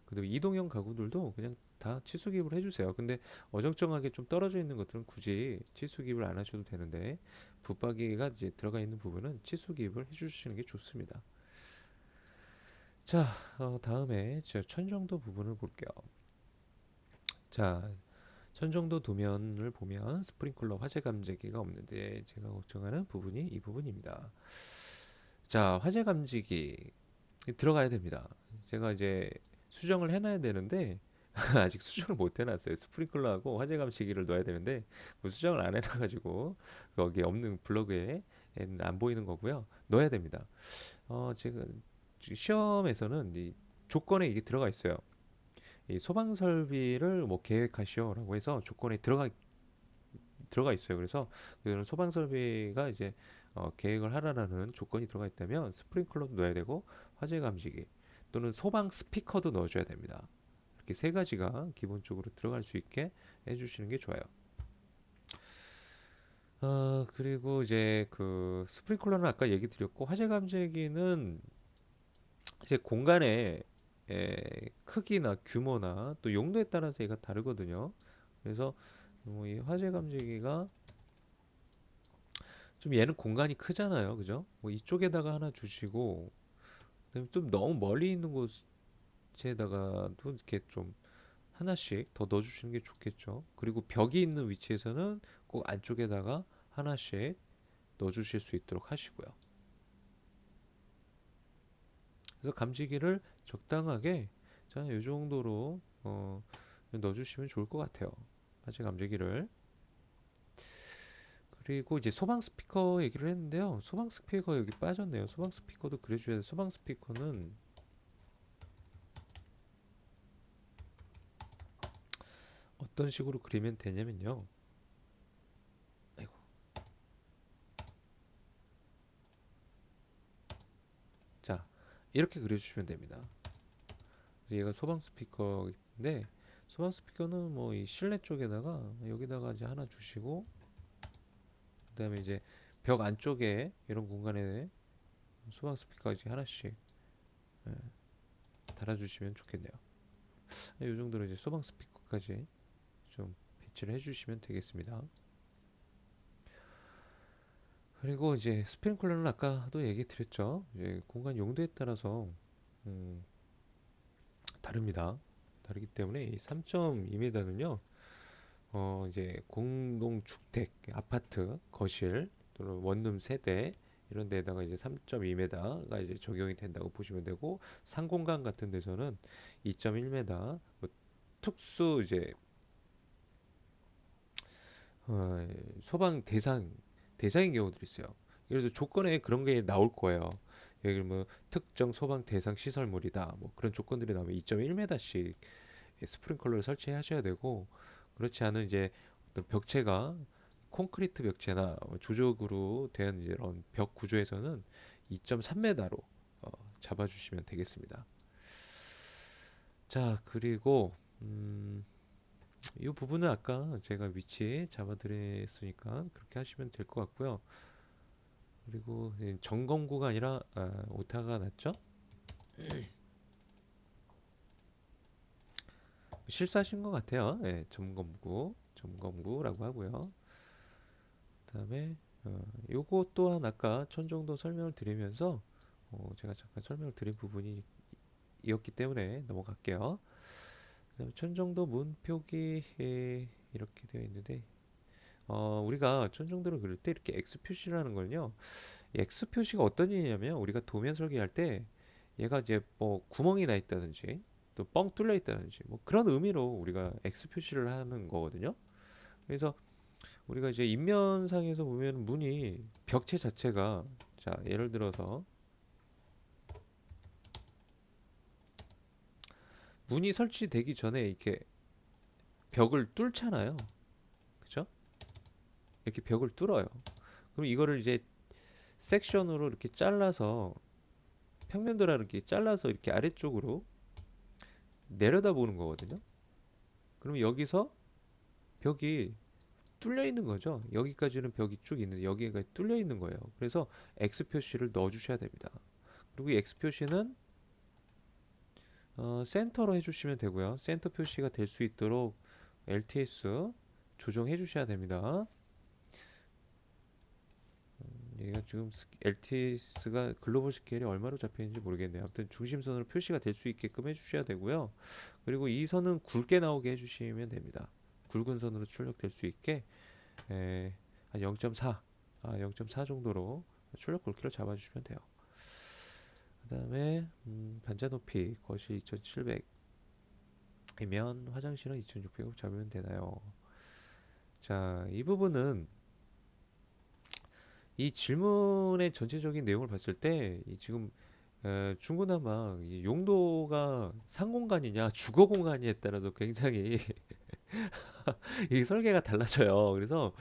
S1: 그리고 이동형 가구들도 그냥 다 치수 기입을 해주세요. 근데 어정쩡하게 좀 떨어져 있는 것들은 굳이 치수 기입을 안 하셔도 되는데, 붙박이가 이제 들어가 있는 부분은 치수 기입을 해주시는 게 좋습니다. 자, 다음에 저 천정도 부분을 볼게요. 자, 천정도 도면을 보면 스프링클러 화재 감지기가 없는데, 제가 걱정하는 부분이 이 부분입니다. 자, 화재 감지기 들어가야 됩니다. 제가 이제 수정을 해놔야 되는데 아직 수정을 못 해놨어요. 스프링클러하고 화재 감시기를 넣어야 되는데 그 수정을 안 해놔가지고 거기 없는 블로그에 안 보이는 거고요. 넣어야 됩니다. 제가 시험에서는 이 조건에 이게 들어가 있어요. 이 소방 설비를 뭐 계획하시오라고 해서 조건에 들어가 있어요. 그래서 그런 소방 설비가 이제 계획을 하라는 조건이 들어가 있다면 스프링클러도 넣어야 되고, 화재 감지기 또는 소방 스피커도 넣어줘야 됩니다. 이렇게 세 가지가 기본적으로 들어갈 수 있게 해주시는 게 좋아요. 그리고 이제 그 스프링클러는 아까 얘기 드렸고, 화재 감지기는 이제 공간의 크기나 규모나 또 용도에 따라서 얘가 다르거든요. 그래서 이 화재 감지기가 좀, 얘는 공간이 크잖아요, 그죠? 뭐 이쪽에다가 하나 주시고, 그다음에 좀 너무 멀리 있는 곳에다가도 이렇게 좀 하나씩 더 넣어주시는 게 좋겠죠. 그리고 벽이 있는 위치에서는 꼭 안쪽에다가 하나씩 넣어주실 수 있도록 하시고요. 그래서 감지기를 적당하게, 자, 이 정도로 넣어주시면 좋을 것 같아요. 화재 감지기를. 그리고 이제 소방 스피커 얘기를 했는데요. 소방 스피커 여기 빠졌네요. 소방 스피커도 그려줘야 돼요. 소방 스피커는 어떤 식으로 그리면 되냐면요. 아이고. 자, 이렇게 그려주시면 됩니다. 그래서 얘가 소방 스피커인데, 소방 스피커는 뭐 이 실내 쪽에다가 여기다가 이제 하나 주시고, 그다음에 이제 벽 안쪽에 이런 공간에 소방 스피커 이제 하나씩 예, 달아주시면 좋겠네요. 이 정도로 이제 소방 스피커까지 좀 배치를 해주시면 되겠습니다. 그리고 이제 스프링클러는 아까도 얘기 드렸죠. 이제 공간 용도에 따라서 음, 다릅니다. 다르기 때문에 이 3.2m는요, 이제 공동주택, 아파트, 거실 또는 원룸 세대 이런 데다가 이제 3.2m가 이제 적용이 된다고 보시면 되고, 상공간 같은 데서는 2.1m, 뭐 특수 이제 어, 소방 대상인 경우들이 있어요. 그래서 조건에 그런 게 나올 거예요. 예를 들면 뭐 특정 소방 대상 시설물이다, 뭐 그런 조건들이 나오면 2.1m씩 스프링클러를 설치하셔야 되고, 그렇지 않은 이제 어떤 벽체가 콘크리트 벽체나 조적으로 된 이런 벽 구조에서는 2.3m로 잡아주시면 되겠습니다. 자, 그리고 이 부분은 아까 제가 위치 잡아드렸으니까 그렇게 하시면 될 것 같고요. 그리고 점검구가 아니라 오타가 났죠? 실수하신 것 같아요. 네, 점검구 점검구라고 하고요. 그다음에 요거 또한 아까 천 정도 설명을 드리면서 제가 잠깐 설명을 드린 부분이 이었기 때문에 넘어갈게요. 그다음에 천 정도 문표기 이렇게 되어 있는데 우리가 천 정도를 그릴 때 이렇게 X 표시라는 걸요. X 표시가 어떤 의미냐면 우리가 도면 설계할 때 얘가 이제 뭐 구멍이 나 있다든지 또 뻥 뚫려 있다든지 뭐 그런 의미로 우리가 X 표시를 하는 거거든요. 그래서 우리가 이제 인면상에서 보면 문이 벽체 자체가 자 예를 들어서 문이 설치되기 전에 이렇게 벽을 뚫잖아요. 그죠? 이렇게 벽을 뚫어요. 그럼 이거를 이제 섹션으로 이렇게 잘라서 평면도라 이렇게 잘라서 이렇게 아래쪽으로 내려다 보는 거거든요. 그럼 여기서 벽이 뚫려 있는 거죠. 여기까지는 벽이 쭉 있는데 여기가 뚫려 있는 거예요. 그래서 X 표시를 넣어 주셔야 됩니다. 그리고 이 X 표시는 센터로 해주시면 되고요. 센터 표시가 될 수 있도록 LTS 조정해 주셔야 됩니다. 얘가 지금 LTS가 글로벌 스케일이 얼마로 잡혀 있는지 모르겠네요. 아무튼 중심선으로 표시가 될 수 있게끔 해주셔야 되고요. 그리고 이 선은 굵게 나오게 해주시면 됩니다. 굵은 선으로 출력될 수 있게 한 0.4, 0.4 정도로 출력 굵기를 잡아주시면 돼요. 그 다음에 반자 높이 거실 2700이면 화장실은 2600으로 잡으면 되나요? 자, 이 부분은 이 질문의 전체적인 내용을 봤을 때 지금 중구난방 이 용도가 상공간이냐 주거공간이냐에 따라서 굉장히 이 설계가 달라져요. 그래서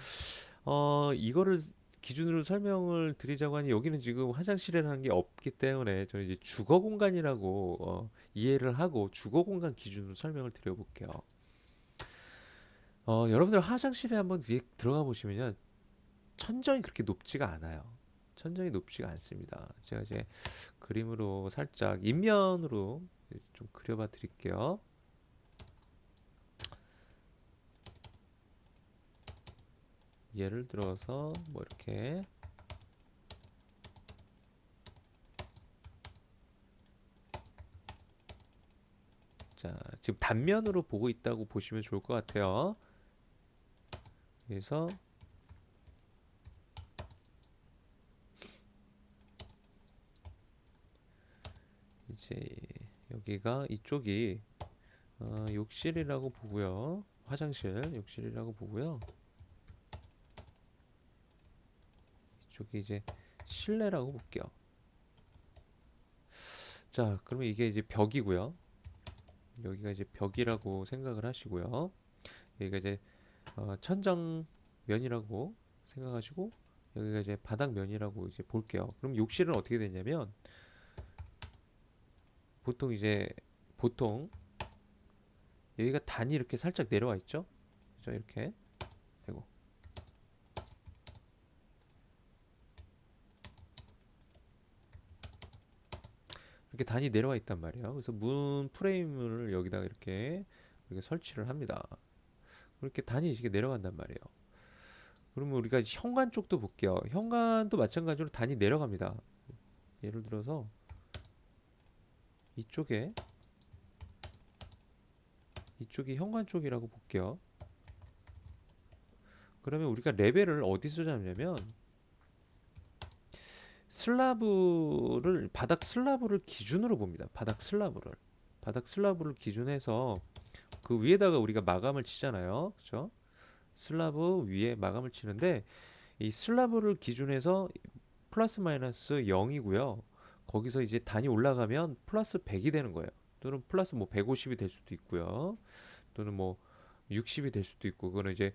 S1: 이거를 기준으로 설명을 드리자고 하니 여기는 지금 화장실이라는 게 없기 때문에 저는 이제 주거공간이라고 이해를 하고 주거공간 기준으로 설명을 드려볼게요. 여러분들 화장실에 한번 들어가 보시면요. 천정이 그렇게 높지가 않아요. 천정이 높지가 않습니다. 제가 이제 그림으로 살짝 인면으로 좀 그려봐 드릴게요. 예를 들어서 뭐 이렇게 자 지금 단면으로 보고 있다고 보시면 좋을 것 같아요. 그래서 이제 여기가 이쪽이 욕실이라고 보고요. 화장실 욕실이라고 보고요. 이쪽이 이제 실내라고 볼게요. 자, 그러면 이게 이제 벽이고요. 여기가 이제 벽이라고 생각을 하시고요. 여기가 이제 천정면이라고 생각하시고 여기가 이제 바닥면이라고 이제 볼게요. 그럼 욕실은 어떻게 되냐면 보통 여기가 단이 이렇게 살짝 내려와 있죠. 그죠? 이렇게 되고 이렇게 단이 내려와 있단 말이에요. 그래서 문 프레임을 여기다가 이렇게 설치를 합니다. 그렇게 단이 이렇게 내려간단 말이에요. 그러면 우리가 현관 쪽도 볼게요. 현관도 마찬가지로 단이 내려갑니다. 예를 들어서 이쪽이 현관 쪽이라고 볼게요. 그러면 우리가 레벨을 어디서 잡냐면 바닥 슬라브를 기준으로 봅니다. 바닥 슬라브를 기준해서 그 위에다가 우리가 마감을 치잖아요. 그렇죠? 슬라브 위에 마감을 치는데 이 슬라브를 기준해서 플러스 마이너스 0이고요. 거기서 이제 단이 올라가면 플러스 100이 되는 거예요. 또는 플러스 뭐 150이 될 수도 있고요. 또는 뭐 60이 될 수도 있고 그거는 이제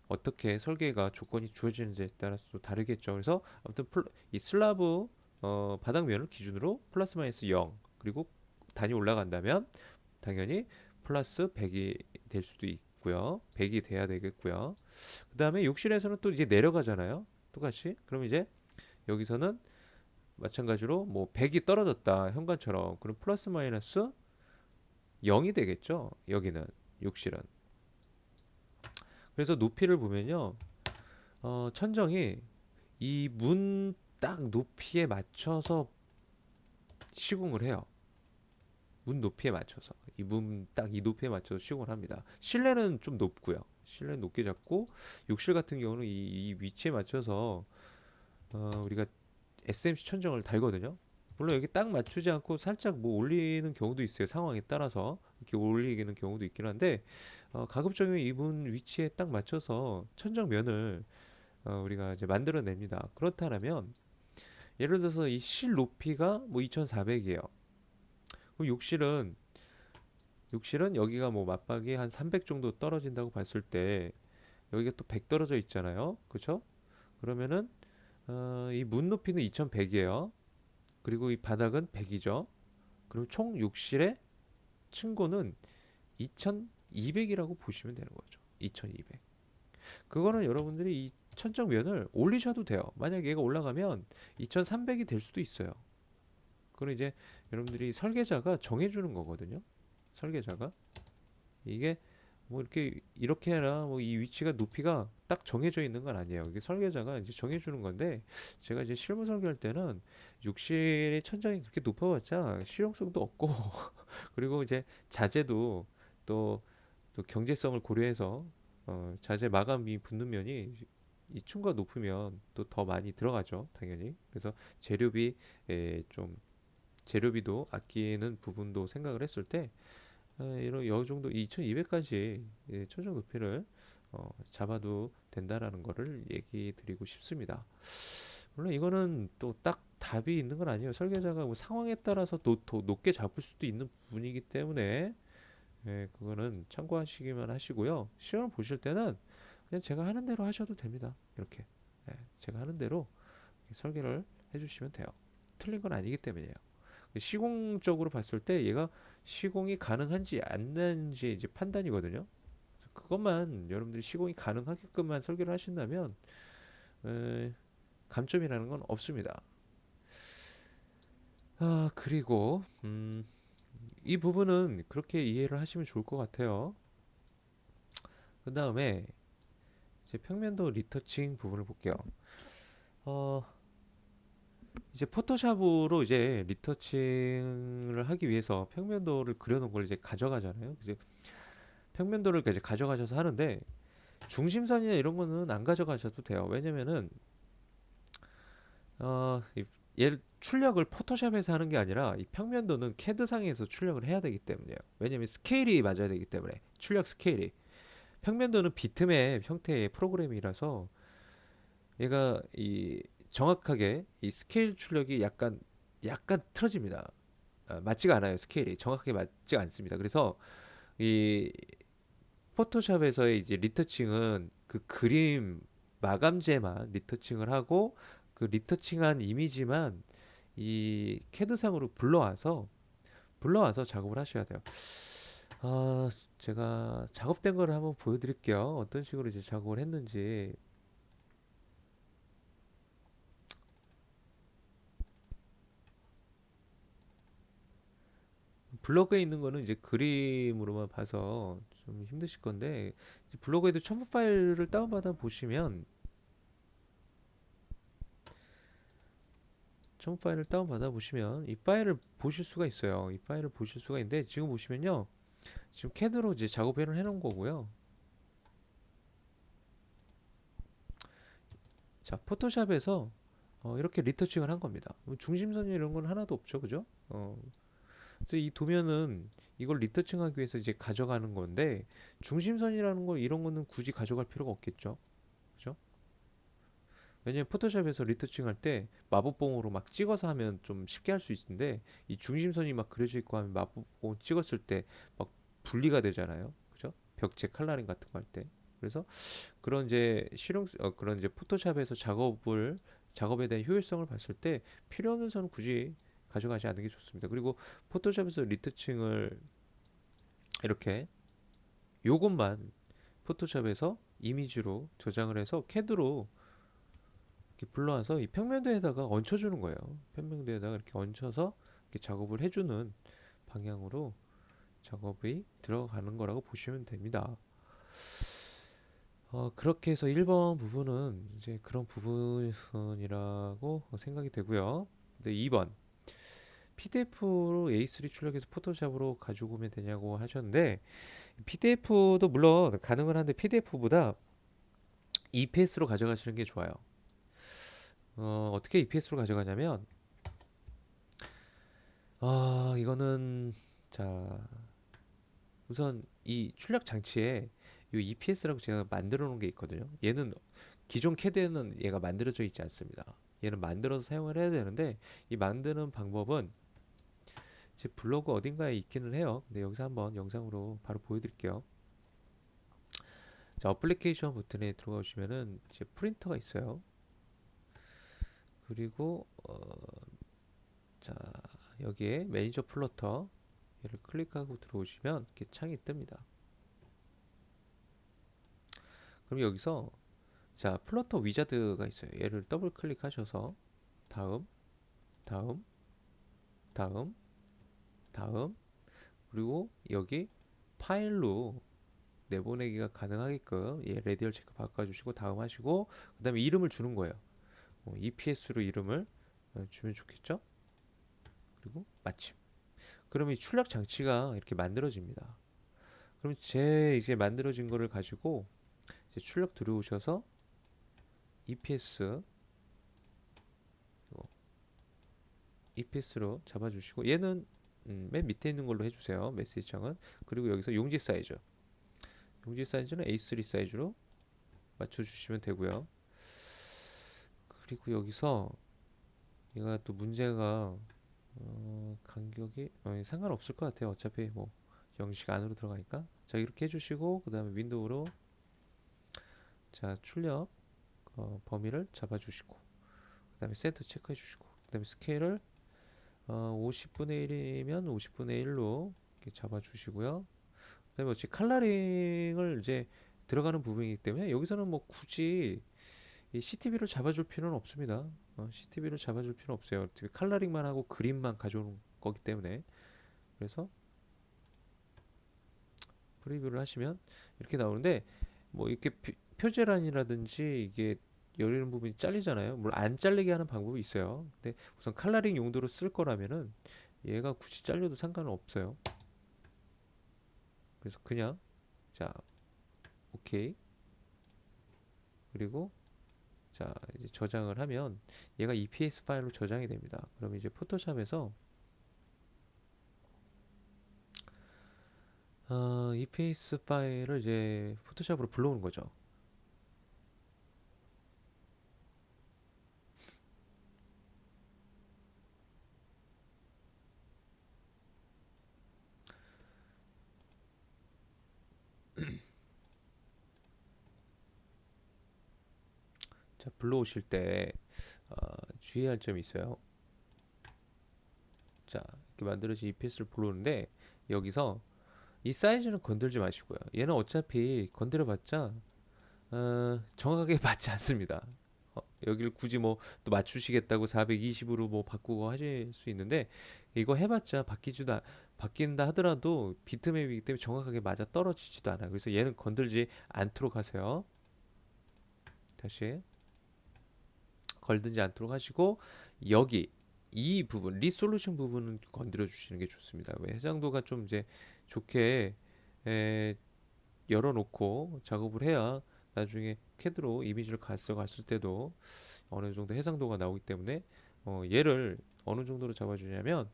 S1: 어떻게 설계가 조건이 주어지는지에 따라서 또 다르겠죠. 그래서 아무튼 이 슬라브 바닥면을 기준으로 플러스 마이너스 0 그리고 단이 올라간다면 당연히 플러스 100이 될 수도 있고요. 100이 돼야 되겠고요. 그 다음에 욕실에서는 또 이제 내려가잖아요. 똑같이. 그럼 이제 여기서는 마찬가지로 뭐 100이 떨어졌다. 현관처럼. 그럼 플러스 마이너스 0이 되겠죠. 여기는 욕실은. 그래서 높이를 보면요, 천정이 이 문 딱 높이에 맞춰서 시공을 해요. 문 높이에 맞춰서 이 문 딱 이 높이에 맞춰서 시공을 합니다. 실내는 좀 높고요. 실내는 높게 잡고 욕실 같은 경우는 이 위치에 맞춰서 우리가 SMC 천정을 달거든요. 물론 여기 딱 맞추지 않고 살짝 뭐 올리는 경우도 있어요. 상황에 따라서 이렇게 올리는 경우도 있긴 한데 가급적이면 이 문 위치에 딱 맞춰서 천정면을 우리가 이제 만들어냅니다. 그렇다면 예를 들어서 이 실 높이가 뭐 2,400이에요. 그럼 욕실은 여기가 뭐 맞박이 한 300 정도 떨어진다고 봤을 때 여기가 또 100 떨어져 있잖아요. 그렇죠? 그러면은 이 문 높이는 2,100이에요. 그리고 이 바닥은 100이죠. 그럼 총 욕실의 층고는 2,200이라고 보시면 되는 거죠. 2,200. 그거는 여러분들이 이 천정면을 올리셔도 돼요. 만약 얘가 올라가면 2,300이 될 수도 있어요. 그건 이제 여러분들이 설계자가 정해주는 거거든요. 설계자가 이게 뭐 이렇게 해라 뭐 이 위치가 높이가 딱 정해져 있는 건 아니에요. 이게 설계자가 이제 정해주는 건데 제가 이제 실무 설계할 때는 욕실의 천장이 그렇게 높아봤자 실용성도 없고 그리고 이제 자재도 또, 또 경제성을 고려해서 자재 마감이 붙는 면이 이 층과 높으면 또 더 많이 들어가죠, 당연히. 그래서 재료비 좀 재료비도 아끼는 부분도 생각을 했을 때 이런 요 정도 2200까지 천정 높이를 잡아도 된다라는 거를 얘기 드리고 싶습니다. 물론 이거는 또 딱 답이 있는 건 아니에요. 설계자가 뭐 상황에 따라서 더 높게 잡을 수도 있는 부분이기 때문에 그거는 참고하시기만 하시고요. 시험 보실 때는 그냥 제가 하는 대로 하셔도 됩니다. 이렇게 제가 하는 대로 설계를 해주시면 돼요. 틀린 건 아니기 때문이에요. 시공적으로 봤을 때 얘가 시공이 가능한지 안 되는지 이제 판단이거든요. 그것만 여러분들이 시공이 가능하게끔만 설계를 하신다면 에, 감점이라는 건 없습니다. 그리고 이 부분은 그렇게 이해를 하시면 좋을 것 같아요. 그 다음에 이제 평면도 리터칭 부분을 볼게요. 어, 이제 포토샵으로 이제 리터칭을 하기 위해서 평면도를 그려놓은 걸 이제 가져가잖아요. 이제 평면도를 이제 가져가셔서 하는데 중심선이나 이런 거는 안 가져가셔도 돼요. 왜냐면은 얘 출력을 포토샵에서 하는 게 아니라 이 평면도는 캐드상에서 출력을 해야 되기 때문이에요. 왜냐면 스케일이 맞아야 되기 때문에 출력 스케일이 평면도는 비트맵 형태의 프로그램이라서 얘가 이 정확하게 이 스케일 출력이 약간 틀어집니다. 맞지가 않아요. 스케일이 정확하게 맞지가 않습니다. 그래서 이 포토샵에서의 이제 리터칭은 그 그림 마감재만 리터칭을 하고 그 리터칭한 이미지만 이 캐드상으로 불러와서 작업을 하셔야 돼요. 아, 제가 작업된 거를 한번 보여드릴게요. 어떤 식으로 이제 작업을 했는지. 블로그에 있는 거는 이제 그림으로만 봐서 좀 힘드실 건데 블로그에도 첨부 파일을 다운받아 보시면 첨부 파일을 다운받아 보시면 이 파일을 보실 수가 있어요. 이 파일을 보실 수가 있는데 지금 보시면요. 지금 캐드로 이제 작업을 해놓은 거고요. 자, 포토샵에서 이렇게 리터칭을 한 겁니다. 뭐 중심선이 이런 건 하나도 없죠, 그죠? 그래서 이 도면은 이걸 리터칭하기 위해서 이제 가져가는 건데 중심선이라는 거 이런 거는 굳이 가져갈 필요가 없겠죠, 그죠? 왜냐면 포토샵에서 리터칭 할 때 마법봉으로 막 찍어서 하면 좀 쉽게 할 수 있는데 이 중심선이 막 그려져 있고 하면 마법봉 찍었을 때 막 분리가 되잖아요. 그죠? 벽체 칼라링 같은 거 할 때. 그래서 그런 이제 포토샵에서 작업에 대한 효율성을 봤을 때 필요 없는 선은 굳이 가져가지 않는 게 좋습니다. 그리고 포토샵에서 리터칭을 이렇게 요것만 포토샵에서 이미지로 저장을 해서 캐드로 이렇게 불러와서 이 평면도에다가 얹혀주는 거예요. 평면도에다가 이렇게 얹혀서 이렇게 작업을 해주는 방향으로 작업이 들어가는 거라고 보시면 됩니다. 그렇게 해서 1번 부분은 이제 그런 부분이라고 생각이 되고요. 근데 2번 PDF로 A3 출력해서 포토샵으로 가지고 오면 되냐고 하셨는데 PDF도 물론 가능은 한데 PDF보다 EPS로 가져가시는 게 좋아요. 어떻게 EPS로 가져가냐면 이거는 자 우선 이 출력 장치에 이 EPS라고 제가 만들어 놓은 게 있거든요. 얘는 기존 캐드에는 얘가 만들어져 있지 않습니다. 얘는 만들어서 사용을 해야 되는데 이 만드는 방법은 제 블로그 어딘가에 있기는 해요. 근데 여기서 한번 영상으로 바로 보여드릴게요. 자, 어플리케이션 버튼에 들어가 보시면은 이제 프린터가 있어요. 그리고 자 여기에 매니저 플로터 얘를 클릭하고 들어오시면 이렇게 창이 뜹니다. 그럼 여기서 자 플러터 위자드가 있어요. 얘를 더블 클릭하셔서 다음, 다음, 다음, 다음 그리고 여기 파일로 내보내기가 가능하게끔 얘 레디얼 체크 바꿔주시고 다음 하시고 그 다음에 이름을 주는 거예요. EPS로 이름을 주면 좋겠죠? 그리고 마침. 그럼 이 출력 장치가 이렇게 만들어집니다. 그럼 제 이제 만들어진 거를 가지고 이제 출력 들어오셔서 EPS EPS로 잡아주시고 얘는 맨 밑에 있는 걸로 해주세요. 메시지 창은. 그리고 여기서 용지 사이즈. 용지 사이즈는 A3 사이즈로 맞춰주시면 되고요. 그리고 여기서 얘가 또 문제가 간격이 상관없을 것 같아요. 어차피 뭐 영식 안으로 들어가니까. 자 이렇게 해주시고 그 다음에 윈도우로 자 출력 범위를 잡아주시고 그 다음에 센터 체크해 주시고 그 다음에 스케일을 50분의 1이면 50분의 1로 이렇게 잡아주시고요. 그다음에 어찌 칼라링을 이제 들어가는 부분이기 때문에 여기서는 뭐 굳이 이 CTB를 잡아줄 필요는 없습니다. CTB를 잡아줄 필요는 없어요. 칼라링만 하고 그림만 가져오는 거기 때문에 그래서 프리뷰를 하시면 이렇게 나오는데 뭐 이렇게 표제란이라든지 이게 열리는 부분이 잘리잖아요. 물론 안 잘리게 하는 방법이 있어요. 근데 우선 칼라링 용도로 쓸 거라면은 얘가 굳이 잘려도 상관은 없어요. 그래서 그냥 자 오케이 그리고 자 이제 저장을 하면 얘가 EPS 파일로 저장이 됩니다. 그럼 이제 포토샵에서 EPS 파일을 이제 포토샵으로 불러오는 거죠. 자 불러오실 때 주의할 점이 있어요. 자 이렇게 만들어진 EPS를 불러오는데 여기서 이 사이즈는 건들지 마시고요. 얘는 어차피 건드려봤자 정확하게 맞지 않습니다. 여기를 굳이 뭐 또 맞추시겠다고 420으로 뭐 바꾸고 하실 수 있는데 이거 해봤자 바뀐다 하더라도 비트맵이기 때문에 정확하게 맞아 떨어지지도 않아요. 그래서 얘는 건들지 않도록 하세요. 다시 걸든지 않도록 하시고 여기 이 부분 리솔루션 부분은 건드려 주시는 게 좋습니다. 왜 해상도가 좀 이제 좋게 에, 열어놓고 작업을 해야 나중에 캐드로 이미지를 갔을 때도 어느 정도 해상도가 나오기 때문에 얘를 어느 정도로 잡아주냐면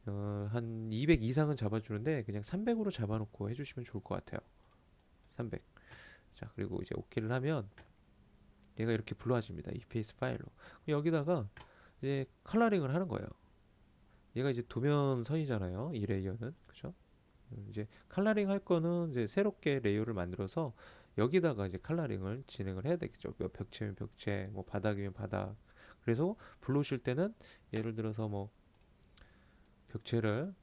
S1: 한 200 이상은 잡아주는데 그냥 300으로 잡아놓고 해주시면 좋을 것 같아요. 300. 자 그리고 이제 OK를 하면 얘가 이렇게 불러집니다. EPS 파일로. 여기다가 이제 컬러링을 하는 거예요. 얘가 이제 도면선이잖아요. 이 레이어는 그죠? 이제 컬러링 할 거는 이제 새롭게 레이어를 만들어서 여기다가 이제 컬러링을 진행을 해야 되겠죠. 뭐 벽체면 벽체, 뭐 바닥이면 바닥. 그래서 불러오실 때는 예를 들어서 뭐 벽체를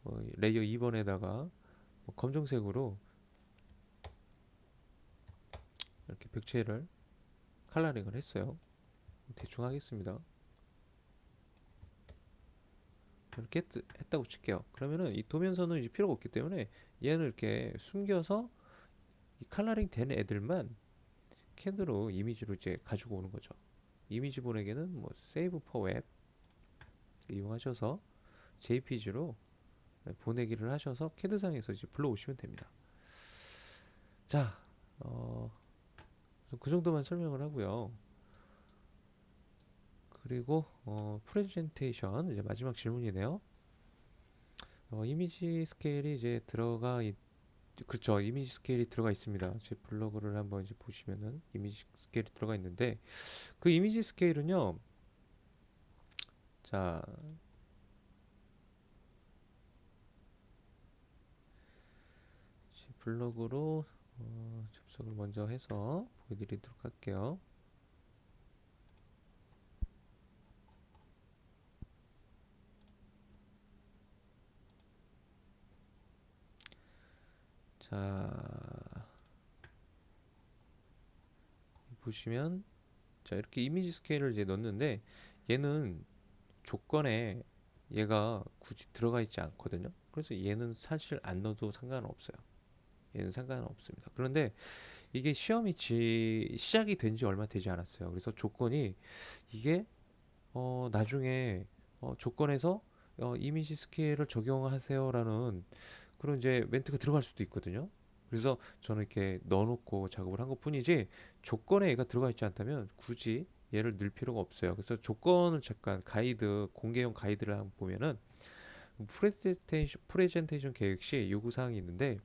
S1: 뭐 레이어 2번에다가 뭐 검정색으로 이렇게 벽체를 컬러링을 했어요. 대충 하겠습니다. 이렇게 했다고 칠게요. 그러면은 이 도면선은 이제 필요가 없기 때문에 얘는 이렇게 숨겨서 이 컬러링 된 애들만 캔으로 이미지로 이제 가지고 오는 거죠. 이미지 보내기는 뭐 세이브 포 웹 이용하셔서 JPG로 보내기를 하셔서 캐드상에서 이제 불러오시면 됩니다. 자, 어, 그 정도만 설명을 하고요. 그리고 프레젠테이션 이제 마지막 질문이네요. 이미지 스케일이 이제 그렇죠. 이미지 스케일이 들어가 있습니다. 제 블로그를 한번 이제 보시면은 이미지 스케일이 들어가 있는데 그 이미지 스케일은요. 자, 제 블로그로 접속을 먼저 해서 보여드리도록 할게요. 자, 보시면 자 이렇게 이미지 스케일을 이제 넣는데 얘는 조건에 얘가 굳이 들어가 있지 않거든요. 그래서 얘는 사실 안 넣어도 상관은 없어요. 얘는 상관은 없습니다. 그런데 이게 시험이 시작이 된 지 얼마 되지 않았어요. 그래서 조건이 이게 나중에 조건에서 이미지 스케일을 적용하세요라는 그런 이제 멘트가 들어갈 수도 있거든요. 그래서 저는 이렇게 넣어놓고 작업을 한 것뿐이지 조건에 얘가 들어가 있지 않다면 굳이 얘를 넣을 필요가 없어요. 그래서 조건을 잠깐 공개용 가이드를 한번 보면은 프레젠테이션 계획 시 요구사항이 있는데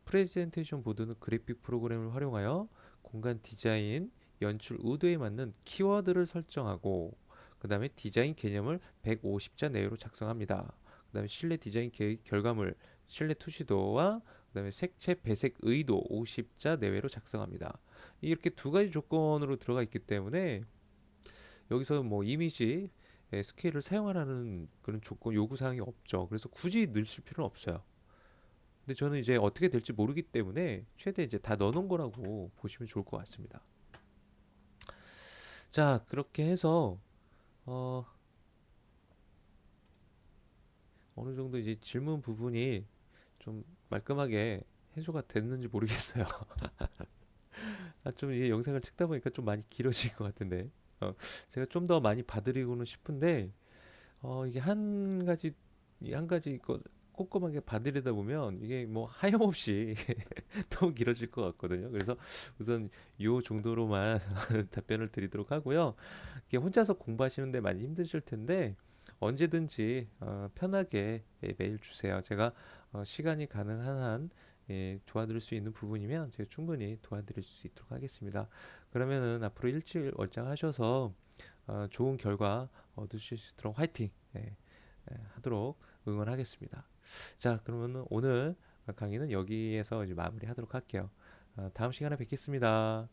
S1: 프레젠테이션 보드는 그래픽 프로그램을 활용하여 공간 디자인, 연출 의도에 맞는 키워드를 설정하고 그 다음에 디자인 개념을 150자 내외로 작성합니다. 그 다음에 실내 디자인 결과물, 실내 투시도와 그 다음에 색채 배색 의도 50자 내외로 작성합니다. 이렇게 두 가지 조건으로 들어가 있기 때문에 여기서 뭐 이미지 스케일을 사용하라는 그런 조건 요구사항이 없죠. 그래서 굳이 넣으실 필요는 없어요. 근데 저는 이제 어떻게 될지 모르기 때문에 최대 이제 다 넣어놓은 거라고 보시면 좋을 것 같습니다. 자, 그렇게 해서 어, 어느 정도 이제 질문 부분이 좀 말끔하게 해소가 됐는지 모르겠어요. 아, 좀 이게 영상을 찍다 보니까 좀 많이 길어진 것 같은데 제가 좀 더 많이 봐드리고는 싶은데 이게 한 가지 거 꼼꼼하게 봐드리다 보면 이게 뭐 하염없이 너무 길어질 것 같거든요. 그래서 우선 요 정도로만 답변을 드리도록 하고요. 이게 혼자서 공부하시는데 많이 힘드실 텐데 언제든지 편하게 메일 주세요. 제가 시간이 가능한 한 도와드릴 수 있는 부분이면 제가 충분히 도와드릴 수 있도록 하겠습니다. 그러면은 앞으로 일주일 월장하셔서 좋은 결과 얻으실 수 있도록 화이팅 하도록 응원하겠습니다. 자, 그러면 오늘 강의는 여기에서 이제 마무리하도록 할게요. 다음 시간에 뵙겠습니다.